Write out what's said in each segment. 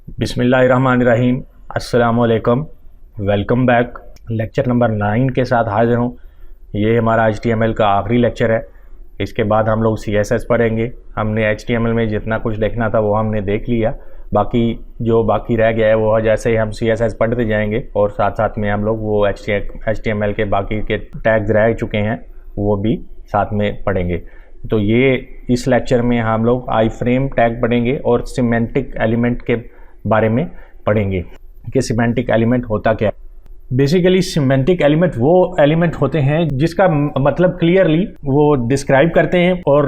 बिस्मिल्लाहिर्रहमानिर्रहीम। अस्सलाम वालेकुम। Welcome back. लेक्चर नंबर 9 के साथ हाजिर हूँ। ये हमारा HTML का आखिरी लेक्चर है। इसके बाद हम लोग CSS पढ़ेंगे। हमने HTML में जितना कुछ देखना था वो हमने देख लिया। बाकी रह गया है वो जैसे ही हम CSS पढ़ते जाएंगे और साथ साथ में हम लोग वो HTML के बाकी के टैग्स रह चुके हैं वो भी साथ में पढ़ेंगे। तो ये इस लेक्चर में हम लोग आई फ्रेम टैग पढ़ेंगे और सिमेंटिक एलिमेंट के बारे में पढ़ेंगे कि सिमेंटिक एलिमेंट होता क्या है। बेसिकली सिमेंटिक एलिमेंट वो एलिमेंट होते हैं जिसका मतलब क्लियरली वो डिस्क्राइब करते हैं और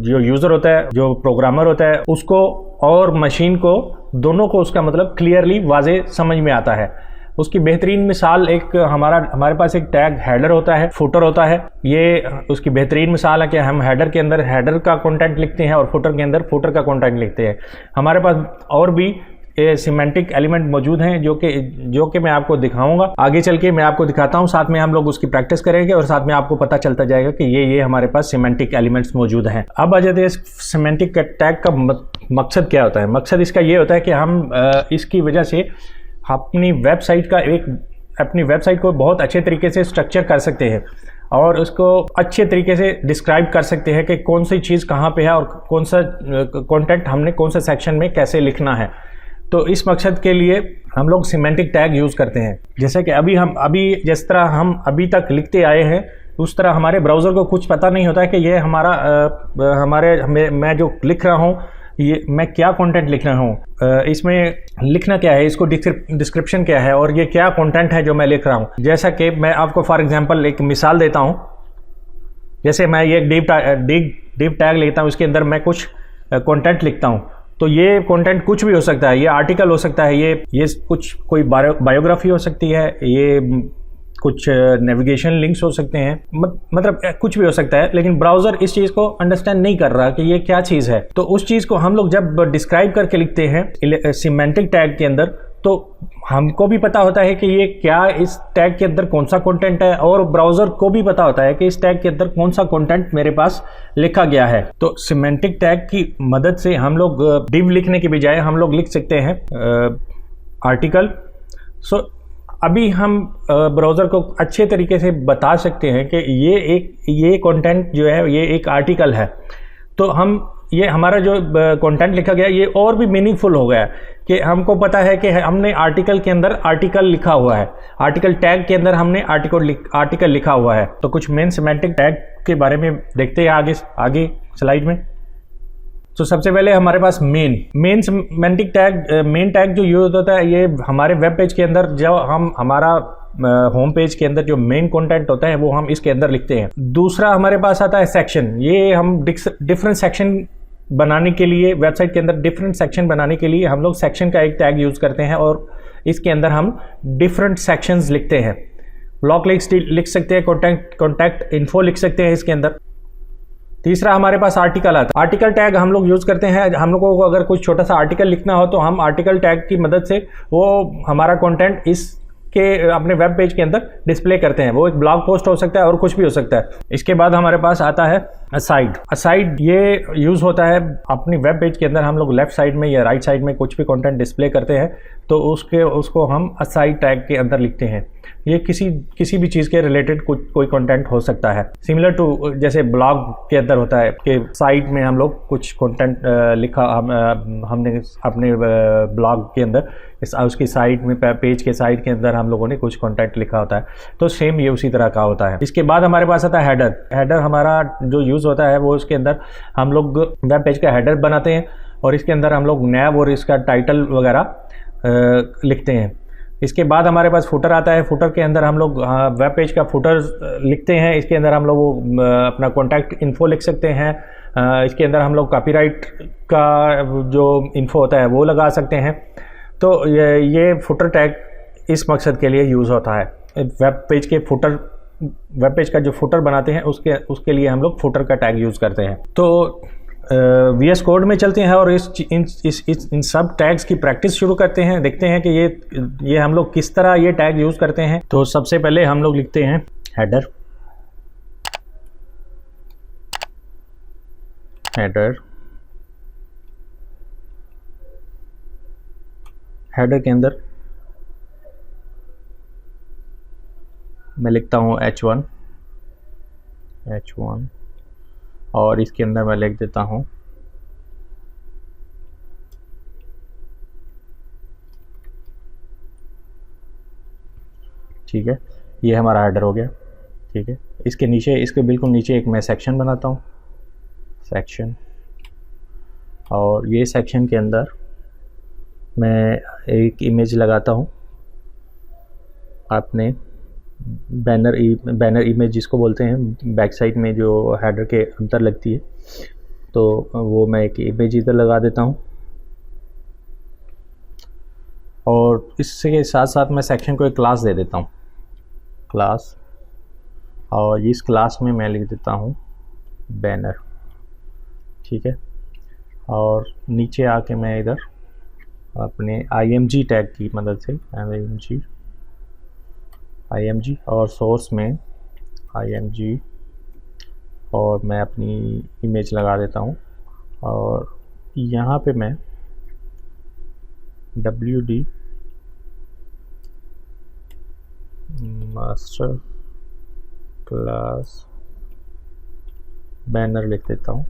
जो यूज़र होता है, जो प्रोग्रामर होता है, उसको और मशीन को दोनों को उसका मतलब क्लियरली वाज़े समझ में आता है। उसकी बेहतरीन मिसाल एक हमारे पास एक टैग हेडर होता है, फुटर होता है। ये उसकी बेहतरीन मिसाल है कि हम हेडर के अंदर हेडर का कंटेंट लिखते हैं और फुटर के अंदर फुटर का कंटेंट लिखते हैं। हमारे पास और भी सिमेंटिक एलिमेंट मौजूद हैं जो कि मैं आपको दिखाऊंगा। आगे चल के मैं आपको दिखाता हूं, साथ में हम लोग उसकी प्रैक्टिस करेंगे और साथ में आपको पता चलता जाएगा कि ये हमारे पास सिमेंटिक एलिमेंट्स मौजूद हैं। अब आ जाते हैं सिमेंटिक टैग का मकसद क्या होता है। मकसद इसका ये होता है कि हम इसकी वजह से अपनी वेबसाइट को बहुत अच्छे तरीके से स्ट्रक्चर कर सकते हैं और उसको अच्छे तरीके से डिस्क्राइब कर सकते हैं कि कौन सी चीज़ कहाँ पे है और कौन सा कंटेंट हमने कौन सा सेक्शन में कैसे लिखना है। तो इस मकसद के लिए हम लोग सिमेंटिक टैग यूज़ करते हैं। जैसे कि अभी जिस तरह हम अभी तक लिखते आए हैं उस तरह हमारे ब्राउज़र को कुछ पता नहीं होता है कि ये मैं जो लिख रहा हूँ ये मैं क्या कंटेंट लिख रहा हूँ, इसमें लिखना क्या है, इसको डिस्क्रिप्शन क्या है और ये क्या कंटेंट है जो मैं लिख रहा हूँ। जैसा कि मैं आपको फॉर एग्जांपल एक मिसाल देता हूँ। जैसे मैं ये डिव टैग लेता हूँ, इसके अंदर मैं कुछ कंटेंट लिखता हूँ। तो ये कंटेंट कुछ भी हो सकता है, ये आर्टिकल हो सकता है, ये कोई बायोग्राफी हो सकती है, ये कुछ नेविगेशन लिंक्स हो सकते हैं, मतलब कुछ भी हो सकता है। लेकिन ब्राउज़र इस चीज़ को अंडरस्टैंड नहीं कर रहा कि ये क्या चीज़ है। तो उस चीज़ को हम लोग जब डिस्क्राइब करके लिखते हैं सिमेंटिक टैग के अंदर, तो हमको भी पता होता है कि ये क्या, इस टैग के अंदर कौन सा कंटेंट है और ब्राउज़र को भी पता होता है कि इस टैग के अंदर कौन सा कंटेंट मेरे पास लिखा गया है। तो सिमेंटिक टैग की मदद से हम लोग डिव लिखने के बजाय हम लोग लिख सकते हैं आर्टिकल। अभी हम ब्राउज़र को अच्छे तरीके से बता सकते हैं कि ये कंटेंट जो है ये एक आर्टिकल है। तो ये हमारा जो कंटेंट लिखा गया ये और भी मीनिंगफुल हो गया कि हमको पता है कि हमने आर्टिकल के अंदर आर्टिकल लिखा हुआ है, आर्टिकल टैग के अंदर हमने आर्टिकल लिखा हुआ है। तो कुछ मेन सिमेंटिक टैग के बारे में देखते हैं आगे स्लाइड में। तो सबसे पहले हमारे पास मेन सिमेंटिक टैग जो यूज होता है ये हमारे वेब पेज के अंदर, जब हम हमारा होम पेज के अंदर जो मेन कंटेंट होता है वो हम इसके अंदर लिखते हैं। दूसरा हमारे पास आता है सेक्शन। ये हम डिफरेंट सेक्शन बनाने के लिए, वेबसाइट के अंदर डिफरेंट सेक्शन बनाने के लिए हम लोग सेक्शन का एक टैग यूज़ करते हैं और इसके अंदर हम डिफरेंट सेक्शंस लिखते हैं। ब्लॉक लिख सकते हैं, कॉन्टैक्ट इन्फो लिख सकते हैं इसके अंदर। तीसरा हमारे पास आर्टिकल आता है। आर्टिकल टैग हम लोग यूज़ करते हैं, हम लोगों को अगर कुछ छोटा सा आर्टिकल लिखना हो तो हम आर्टिकल टैग की मदद से वो हमारा कंटेंट इसके अपने वेब पेज के अंदर डिस्प्ले करते हैं। वो एक ब्लॉग पोस्ट हो सकता है और कुछ भी हो सकता है। इसके बाद हमारे पास आता है असाइड। ये यूज़ होता है अपनी वेब पेज के अंदर, हम लोग लेफ्ट साइड में या राइट साइड में कुछ भी कंटेंट डिस्प्ले करते हैं तो उसको हम असाइड टैग के अंदर लिखते हैं। ये किसी भी चीज़ के रिलेटेड कोई कंटेंट हो सकता है। सिमिलर टू जैसे ब्लॉग के अंदर होता है कि साइट में हम लोग कुछ कंटेंट लिखा, हमने अपने ब्लॉग के अंदर उसकी साइट में, पेज के साइट के अंदर हम लोगों ने कुछ कंटेंट लिखा होता है। तो सेम ये उसी तरह का होता है। इसके बाद हमारे पास आता है हेडर हमारा जो यूज़ होता है वो इसके अंदर हम लोग वेब पेज का हेडर बनाते हैं और इसके अंदर हम लोग नैब और इसका टाइटल वगैरह लिखते हैं। इसके बाद हमारे पास फुटर आता है। फुटर के अंदर हम लोग वेब पेज का फुटर लिखते हैं। इसके अंदर हम लोग अपना कॉन्टैक्ट इन्फो लिख सकते हैं। इसके अंदर हम लोग कॉपीराइट का जो इन्फो होता है वो लगा सकते हैं। तो ये फुटर टैग इस मकसद के लिए यूज़ होता है। वेब पेज का जो फुटर बनाते हैं उसके लिए हम लोग फुटर का टैग यूज़ करते हैं। तो VS कोड में चलते हैं और इन सब टैग्स की प्रैक्टिस शुरू करते हैं। देखते हैं कि ये हम लोग किस तरह ये टैग यूज़ करते हैं। तो सबसे पहले हम लोग लिखते हैं हेडर हेडर के अंदर मैं लिखता हूँ H1 और इसके अंदर मैं लिख देता हूँ ठीक है, ये हमारा हेडर हो गया। ठीक है, इसके नीचे, इसके बिल्कुल नीचे एक मैं सेक्शन बनाता हूँ, सेक्शन, और ये सेक्शन के अंदर मैं एक इमेज लगाता हूँ आपने बैनर इमेज जिसको बोलते हैं, बैक साइड में जो हेडर के अंदर लगती है, तो वो मैं एक इमेज इधर लगा देता हूँ। और इसके साथ साथ मैं सेक्शन को एक क्लास दे देता हूँ, क्लास, और इस क्लास में मैं लिख देता हूँ बैनर। ठीक है, और नीचे आके मैं इधर अपने img टैग की मदद से img और सोर्स में img और मैं अपनी इमेज लगा देता हूँ। और यहाँ पे मैं wd मास्टर क्लास बैनर लिख देता हूँ।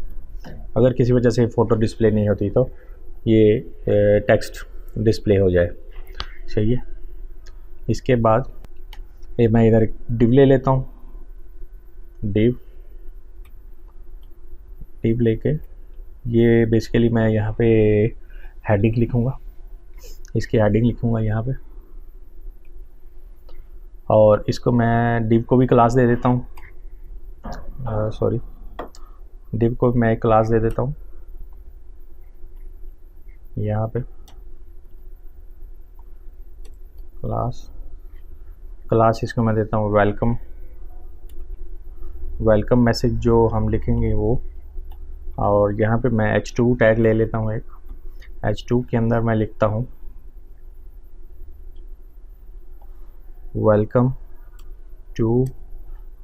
अगर किसी वजह से फ़ोटो डिस्प्ले नहीं होती तो ये टेक्स्ट डिस्प्ले हो जाए। सही है, इसके बाद ये मैं इधर डिव ले लेता हूँ, डिव लेके ये बेसिकली मैं यहाँ पे हेडिंग लिखूँगा, इसकी हेडिंग लिखूँगा यहाँ पे, और इसको मैं डिव को भी क्लास दे देता हूँ, डिव को मैं एक क्लास दे देता हूँ यहाँ पे, क्लास इसको मैं देता हूँ वेलकम मैसेज जो हम लिखेंगे वो। और यहाँ पे मैं H2 टैग ले लेता हूँ, एक H2 के अंदर मैं लिखता हूँ वेलकम टू,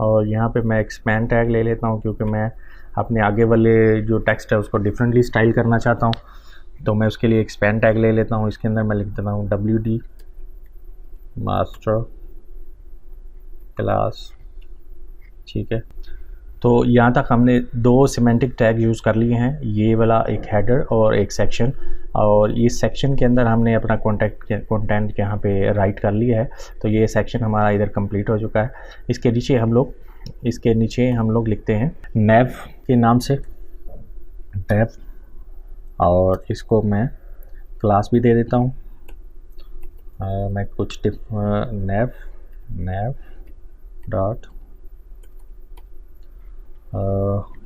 और यहाँ पे मैं एक्सपैंड टैग ले लेता हूँ क्योंकि मैं अपने आगे वाले जो टेक्स्ट है उसको डिफरेंटली स्टाइल करना चाहता हूँ, तो मैं उसके लिए एक्सपैंड टैग ले लेता हूँ। इसके अंदर मैं लिख देता हूँ wd मास्टर क्लास। ठीक है, तो यहाँ तक हमने दो सिमेंटिक टैग यूज़ कर लिए हैं, ये वाला एक हेडर और एक सेक्शन, और इस सेक्शन के अंदर हमने अपना कंटेंट यहाँ पे राइट कर लिया है। तो ये सेक्शन हमारा इधर कंप्लीट हो चुका है। इसके नीचे हम लोग लिखते हैं नेव के नाम से, नेव, और इसको मैं क्लास भी दे देता हूँ। मैं कुछ नेव डॉट,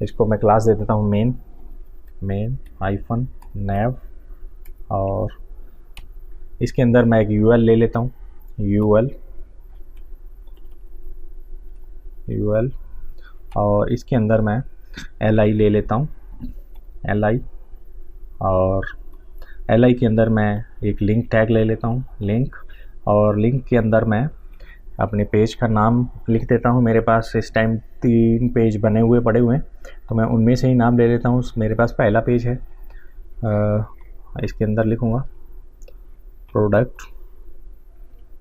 इसको मैं क्लास दे देता हूँ मेन हाइफन नेव, और इसके अंदर मैं एक ul ले लेता हूँ, ul, और इसके अंदर मैं li ले लेता हूँ, li, और li के अंदर मैं एक लिंक टैग ले लेता हूँ, लिंक, और लिंक के अंदर मैं अपने पेज का नाम लिख देता हूँ। मेरे पास इस टाइम 3 पेज बने हुए पड़े हुए हैं, तो मैं उनमें से ही नाम ले लेता हूँ। मेरे पास पहला पेज है, इसके अंदर लिखूँगा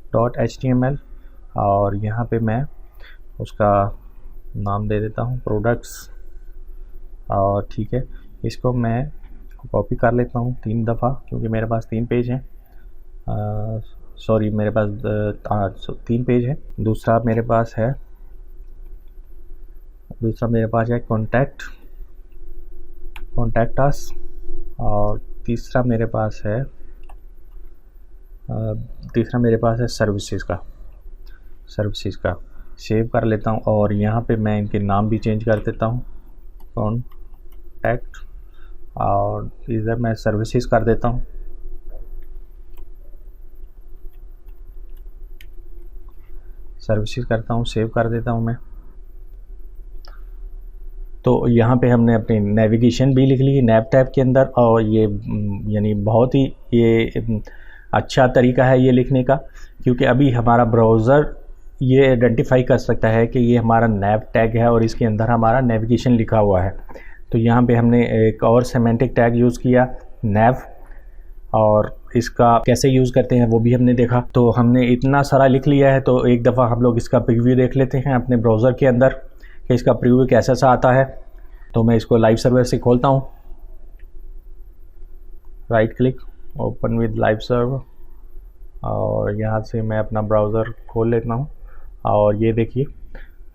product.html, और यहाँ पे मैं उसका नाम दे देता हूँ प्रोडक्ट्स। और ठीक है, इसको मैं कॉपी कर लेता हूँ 3 दफ़ा क्योंकि मेरे पास 3 पेज हैं, मेरे पास 3 पेज है। दूसरा मेरे पास है कॉन्टैक्ट अस, और तीसरा मेरे पास है सर्विसेज का। सेव कर लेता हूँ, और यहाँ पे मैं इनके नाम भी चेंज कर देता हूँ, कॉन्टैक्ट, और इधर मैं सर्विसेज कर देता हूँ, सेव कर देता हूँ मैं। तो यहाँ पे हमने अपनी नेविगेशन भी लिख ली है नैव टैब के अंदर, और ये यानी बहुत ही ये अच्छा तरीका है ये लिखने का, क्योंकि अभी हमारा ब्राउज़र ये आइडेंटिफाई कर सकता है कि ये हमारा नैव टैग है और इसके अंदर हमारा नेविगेशन लिखा हुआ है। तो यहाँ पे हमने एक और सिमेंटिक टैग यूज़ किया नैव, और इसका कैसे यूज़ करते हैं वो भी हमने देखा। तो हमने इतना सारा लिख लिया है, तो एक दफ़ा हम लोग इसका प्रीव्यू देख लेते हैं अपने ब्राउज़र के अंदर कि इसका प्रीव्यू कैसा सा आता है। तो मैं इसको लाइव सर्वर से खोलता हूँ, right click, open with live server, और यहाँ से मैं अपना ब्राउज़र खोल लेता हूँ। और ये देखिए,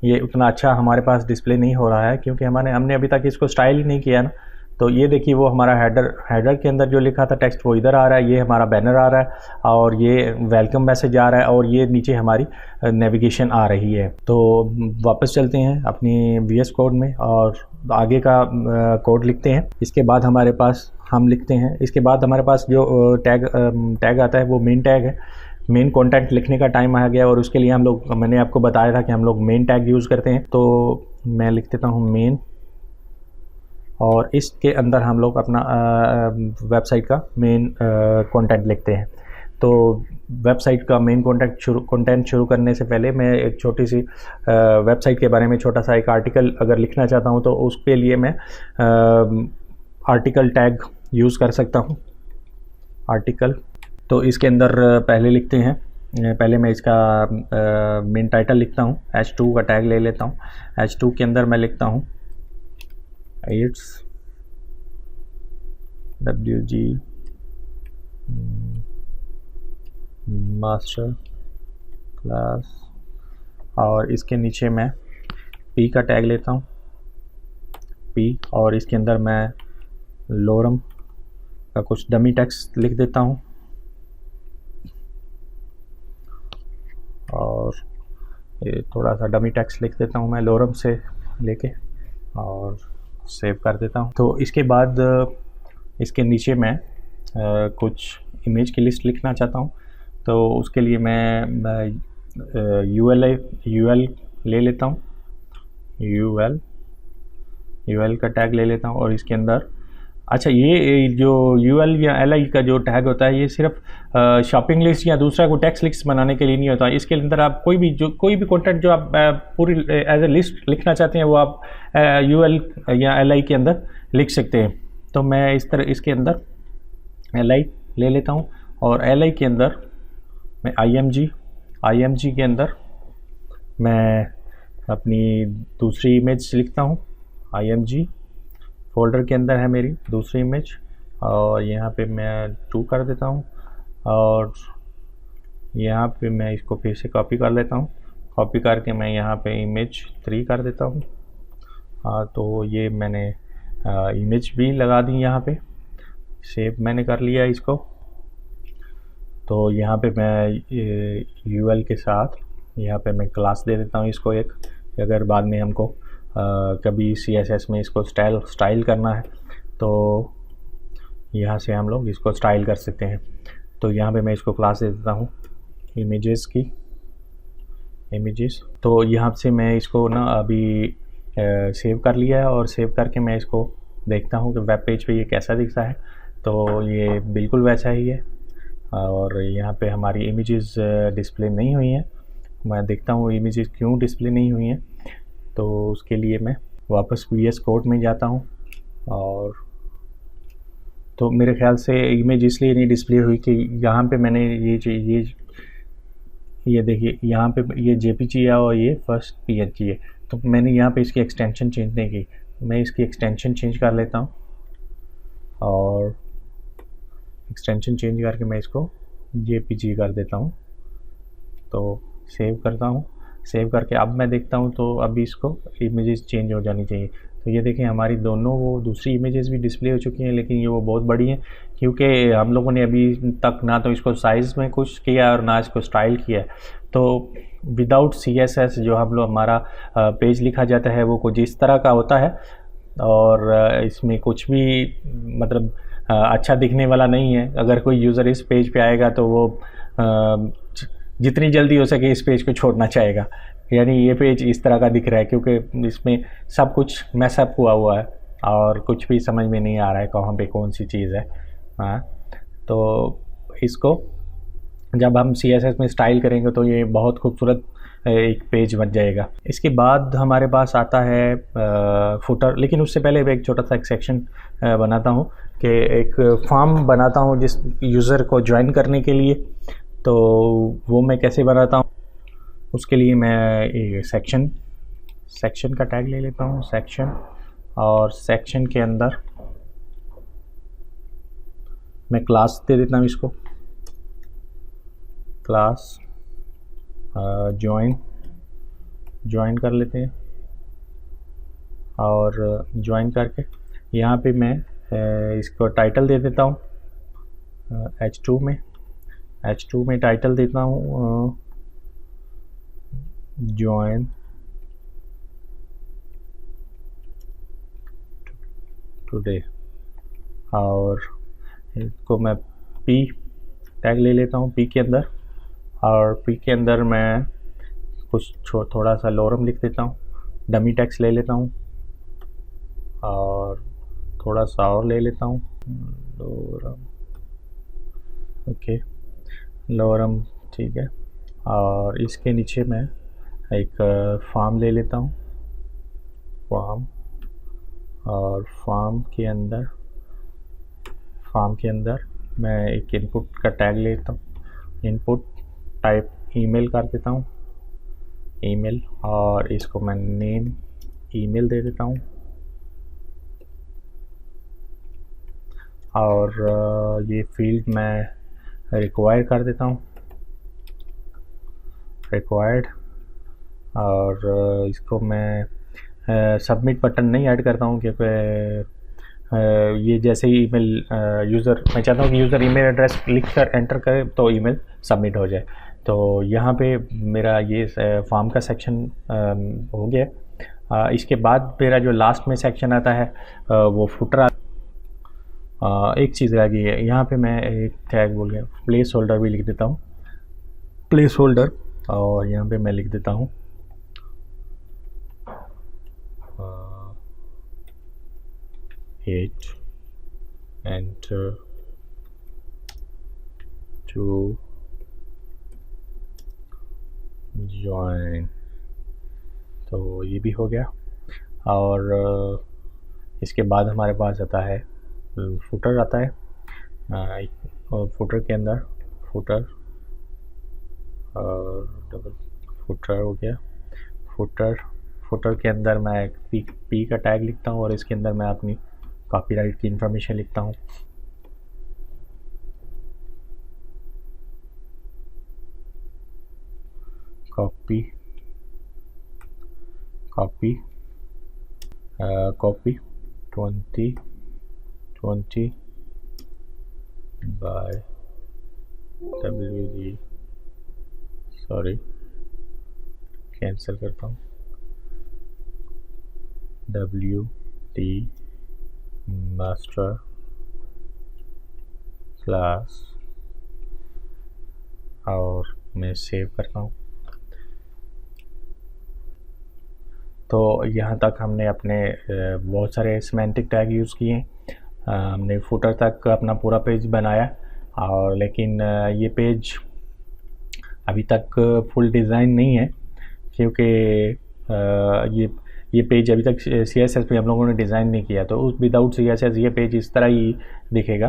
ये उतना अच्छा हमारे पास डिस्प्ले नहीं हो रहा है क्योंकि हमने अभी तक इसको स्टाइल ही नहीं किया ना। तो ये देखिए, वो हमारा हेडर के अंदर जो लिखा था टेक्स्ट वो इधर आ रहा है, ये हमारा बैनर आ रहा है, और ये वेलकम मैसेज आ रहा है, और ये नीचे हमारी नेविगेशन आ रही है। तो वापस चलते हैं अपनी VS कोड में और आगे का कोड लिखते हैं। इसके बाद हमारे पास हम लिखते हैं, इसके बाद हमारे पास जो टैग आता है वो मेन टैग है। मेन कंटेंट लिखने का टाइम आ गया, और उसके लिए मैंने आपको बताया था कि हम लोग मेन टैग यूज़ करते हैं। तो मैं लिख देता हूँ मेन, और इसके अंदर हम लोग अपना वेबसाइट का मेन कंटेंट लिखते हैं। तो वेबसाइट का मेन कंटेंट शुरू करने से पहले मैं एक छोटी सी वेबसाइट के बारे में छोटा सा एक आर्टिकल अगर लिखना चाहता हूँ तो उसके लिए मैं आर्टिकल टैग यूज़ कर सकता हूँ। आर्टिकल, तो इसके अंदर पहले लिखते हैं, पहले मैं इसका मेन टाइटल लिखता हूँ, H2 का टैग ले लेता हूँ। H2 के अंदर मैं लिखता हूँ इट्स WG मास्टर क्लास, और इसके नीचे मैं P का टैग लेता हूँ, P, और इसके अंदर मैं लोरम का कुछ डमी टेक्स्ट लिख देता हूँ, और ये थोड़ा सा डमी टेक्स्ट लिख देता हूँ मैं लोरम से लेके, और सेव कर देता हूँ। तो इसके बाद इसके नीचे मैं कुछ इमेज की लिस्ट लिखना चाहता हूँ। तो उसके लिए मैं UL ले लेता हूँ, UL का टैग ले लेता हूँ, और इसके अंदर अच्छा, ये जो UL या LI का जो टैग होता है ये सिर्फ शॉपिंग लिस्ट या दूसरा कोई टेक्स्ट लिस्ट बनाने के लिए नहीं होता। इसके अंदर आप कोई भी कंटेंट जो आप पूरी एज ए लिस्ट लिखना चाहते हैं वो आप UL या LI के अंदर लिख सकते हैं। तो मैं इस तरह इसके अंदर LI ले लेता हूँ, और LI के अंदर मैं IMG के अंदर मैं अपनी दूसरी इमेज लिखता हूँ। IMG फोल्डर के अंदर है मेरी दूसरी इमेज, और यहाँ पे मैं 2 कर देता हूँ, और यहाँ पे मैं इसको फिर से कॉपी कर लेता हूँ। कॉपी करके मैं यहाँ पे इमेज 3 कर देता हूँ। तो ये मैंने इमेज भी लगा दी, यहाँ पे सेव मैंने कर लिया इसको। तो यहाँ पे मैं UL के साथ यहाँ पे मैं क्लास दे देता हूँ इसको एक, अगर बाद में हमको कभी CSS में इसको स्टाइल करना है तो यहाँ से हम लोग इसको स्टाइल कर सकते हैं। तो यहाँ पे मैं इसको क्लास दे देता हूँ इमेजेस। तो यहाँ से मैं इसको ना अभी सेव कर लिया है, और सेव करके मैं इसको देखता हूँ कि वेब पेज पे ये कैसा दिखता है। तो ये बिल्कुल वैसा ही है, और यहाँ पे हमारी इमेजेस डिस्प्ले नहीं हुई हैं। मैं देखता हूँ इमेजेस क्यों डिस्प्ले नहीं हुई हैं। तो उसके लिए मैं वापस VS कोड में जाता हूँ, और तो मेरे ख्याल से इमेज इसलिए नहीं डिस्प्ले हुई कि यहाँ पे मैंने ये देखिए, यहाँ पे ये JPG है और ये फर्स्ट PNG है। तो मैंने यहाँ पे इसकी एक्सटेंशन चेंज नहीं की। मैं इसकी एक्सटेंशन चेंज कर लेता हूँ, और एक्सटेंशन चेंज करके मैं इसको JPG कर देता हूँ। तो सेव करता हूँ, सेव करके अब मैं देखता हूँ तो अभी इसको इमेजेस चेंज हो जानी चाहिए। तो ये देखें, हमारी दोनों वो दूसरी इमेजेस भी डिस्प्ले हो चुकी हैं, लेकिन ये वो बहुत बड़ी हैं क्योंकि हम लोगों ने अभी तक ना तो इसको साइज़ में कुछ किया और ना इसको स्टाइल किया है। तो विदाउट CSS जो हम लोग हमारा पेज लिखा जाता है वो कुछ इस तरह का होता है, और इसमें कुछ भी मतलब अच्छा दिखने वाला नहीं है। अगर कोई यूज़र इस पेज पे आएगा तो वो जितनी जल्दी हो सके इस पेज को छोड़ना चाहेगा। यानी ये पेज इस तरह का दिख रहा है क्योंकि इसमें सब कुछ मैसअप हुआ है और कुछ भी समझ में नहीं आ रहा है कहाँ पे कौन सी चीज़ है। हाँ, तो इसको जब हम CSS में स्टाइल करेंगे तो ये बहुत खूबसूरत एक पेज बन जाएगा। इसके बाद हमारे पास आता है फुटर, लेकिन उससे पहले एक छोटा सा एक सेक्शन बनाता हूँ कि एक फॉर्म बनाता हूँ जिस यूज़र को ज्वाइन करने के लिए। तो वो मैं कैसे बनाता हूँ, उसके लिए मैं सेक्शन का टैग ले लेता हूँ, सेक्शन, और सेक्शन के अंदर मैं क्लास दे देता हूँ, इसको क्लास ज्वाइन कर लेते हैं। और ज्वाइन करके यहाँ पे मैं इसको टाइटल दे देता हूँ, H2 में टाइटल देता हूँ ज्वाइन टुडे, और इसको मैं P टैग ले लेता हूँ P के अंदर, और P के अंदर मैं कुछ थोड़ा सा लोरम लिख देता हूँ, डमी टेक्स्ट ले लेता हूँ और थोड़ा सा और ले लेता हूँ लोरम, ओके लोरम, ठीक है। और इसके नीचे मैं एक फॉर्म ले लेता हूँ, फॉर्म, और फॉर्म के अंदर मैं एक इनपुट का टैग लेता हूँ, इनपुट टाइप ईमेल कर देता हूँ, ईमेल, और इसको मैं नेम ईमेल दे देता हूँ। और ये फील्ड मैं रिक्वायर कर देता हूँ, रिक्वायर्ड, और इसको मैं सबमिट बटन नहीं ऐड करता हूँ क्योंकि ये जैसे ही ईमेल यूज़र, मैं चाहता हूँ कि यूज़र ईमेल एड्रेस लिख कर एंटर करे तो ईमेल सबमिट हो जाए। तो यहाँ पे मेरा ये फॉर्म का सेक्शन हो गया। इसके बाद मेरा जो लास्ट में सेक्शन आता है वो फुटर। एक चीज़ रह गई है, यहाँ पे मैं एक टैग बोल गया, प्लेस होल्डर भी लिख देता हूँ, प्लेस होल्डर, और यहाँ पे मैं लिख देता हूँ hit enter to join। तो ये भी हो गया। और इसके बाद हमारे पास आता है फुटर आता है, और फुटर के अंदर फुटर और डबल फुटर हो गया। फुटर के अंदर मैं पी का टैग लिखता हूँ और इसके अंदर मैं अपनी कॉपीराइट की इंफॉर्मेशन लिखता हूँ। Copy 2020 by WG, sorry cancel करता हूँ, WT मास्टर क्लास, और मैं सेव करता हूँ। तो यहाँ तक हमने अपने बहुत सारे सिमेंटिक टैग यूज़ किए, हमने फुटर तक अपना पूरा पेज बनाया, और लेकिन ये पेज अभी तक फुल डिज़ाइन नहीं है क्योंकि ये पेज अभी तक CSS पे हम लोगों ने डिज़ाइन नहीं किया। तो उस विदाउट CSS ये पेज इस तरह ही दिखेगा,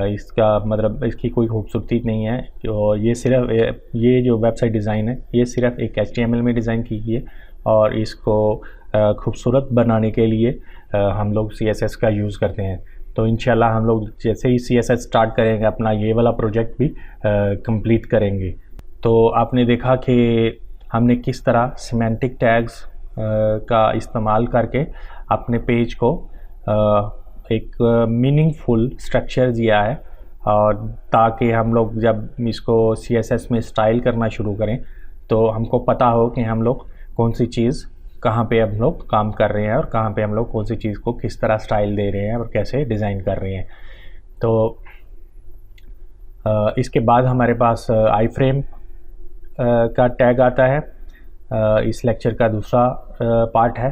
इसका मतलब इसकी कोई खूबसूरती नहीं है। और ये सिर्फ ये जो वेबसाइट डिज़ाइन है ये सिर्फ एक HTML में डिज़ाइन की गई है, और इसको खूबसूरत बनाने के लिए हम लोग CSS का यूज़ करते हैं। तो इंशाल्लाह हम लोग जैसे ही CSS स्टार्ट करेंगे अपना ये वाला प्रोजेक्ट भी कंप्लीट करेंगे। तो आपने देखा कि हमने किस तरह सिमेंटिक टैग्स का इस्तेमाल करके अपने पेज को एक मीनिंगफुल स्ट्रक्चर दिया है, और ताकि हम लोग जब इसको CSS में स्टाइल करना शुरू करें तो हमको पता हो कि हम लोग कौन सी चीज़ कहाँ पे हम लोग काम कर रहे हैं, और कहाँ पे हम लोग कौन सी चीज़ को किस तरह स्टाइल दे रहे हैं और कैसे डिज़ाइन कर रहे हैं। तो इसके बाद हमारे पास आई फ्रेम का टैग आता है, इस लेक्चर का दूसरा पार्ट है,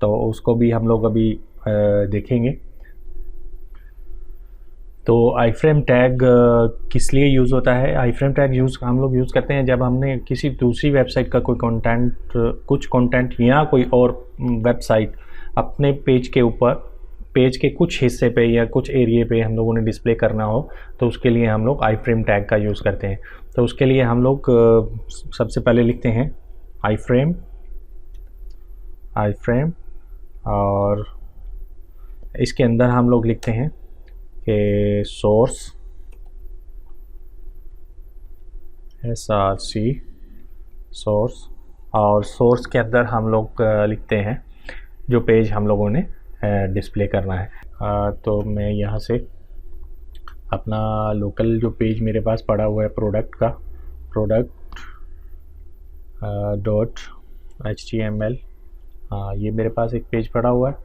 तो उसको भी हम लोग अभी देखेंगे। तो आई फ्रेम टैग किस लिए यूज़ होता है? आई फ्रेम टैग हम लोग यूज़ करते हैं जब हमने किसी दूसरी वेबसाइट का कोई कंटेंट, कुछ कंटेंट या कोई और वेबसाइट अपने पेज के ऊपर, पेज के कुछ हिस्से पे या कुछ एरिया पे हम लोगों ने डिस्प्ले करना हो, तो उसके लिए हम लोग आई फ्रेम टैग का यूज़ करते हैं। तो उसके लिए हम लोग सबसे पहले लिखते हैं आई फ्रेम, और इसके अंदर हम लोग लिखते हैं कि सोर्स, SRC सोर्स, और सोर्स के अंदर हम लोग लिखते हैं जो पेज हम लोगों ने डिस्प्ले करना है। तो मैं यहाँ से अपना लोकल जो पेज मेरे पास पड़ा हुआ है प्रोडक्ट का, product.html, ये मेरे पास एक पेज पड़ा हुआ है।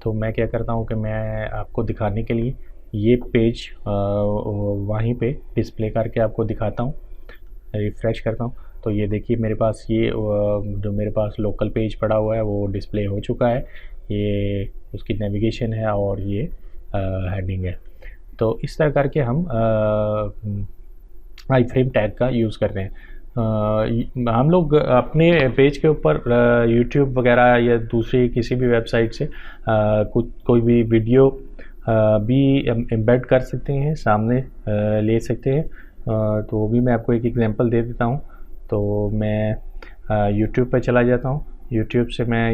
तो मैं क्या करता हूँ कि मैं आपको दिखाने के लिए ये पेज वहीं पे डिस्प्ले करके आपको दिखाता हूँ, रिफ़्रेश करता हूँ। तो ये देखिए मेरे पास ये जो मेरे पास लोकल पेज पड़ा हुआ है वो डिस्प्ले हो चुका है। ये उसकी नेविगेशन है और ये हेडिंग है। तो इस तरह करके हम आई फ्रेम टैग का यूज़ करते हैं। हम लोग अपने पेज के ऊपर यूट्यूब वगैरह या दूसरी किसी भी वेबसाइट से कोई भी वीडियो भी एम्बेड कर सकते हैं, सामने ले सकते हैं। तो वो भी मैं आपको एक एग्जांपल दे देता हूँ। तो मैं यूट्यूब पर चला जाता हूँ। यूट्यूब से मैं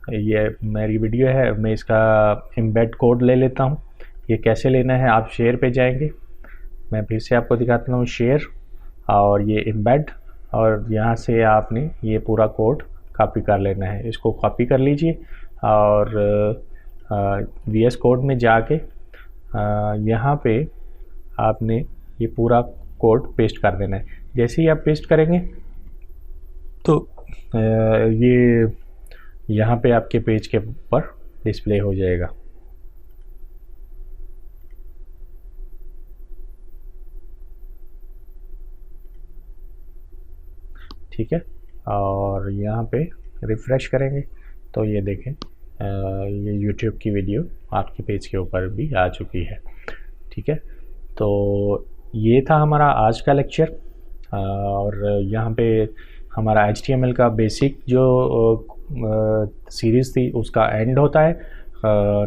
ये मेरी वीडियो है, मैं इसका एम्बेड कोड ले लेता हूँ। ये कैसे लेना है, आप शेयर पे जाएंगे, मैं फिर से आपको दिखाता हूँ, शेयर और ये एम्बेड, और यहाँ से आपने ये पूरा कोड कॉपी कर लेना है। इसको कॉपी कर लीजिए और VS कोड में जाके यहाँ पे आपने ये पूरा कोड पेस्ट कर देना है। जैसे ही आप पेस्ट करेंगे तो ये यहाँ पे आपके पेज के ऊपर डिस्प्ले हो जाएगा। ठीक है, और यहाँ पे रिफ़्रेश करेंगे तो ये देखें ये YouTube की वीडियो आपके पेज के ऊपर भी आ चुकी है। ठीक है, तो ये था हमारा आज का लेक्चर, और यहाँ पे हमारा HTML का बेसिक जो सीरीज़ थी उसका एंड होता है।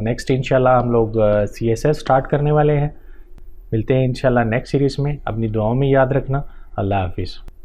नेक्स्ट इंशाल्लाह हम लोग CSS स्टार्ट करने वाले हैं। मिलते हैं इंशाल्लाह नेक्स्ट सीरीज़ में। अपनी दुआओं में याद रखना। अल्लाह हाफिज़।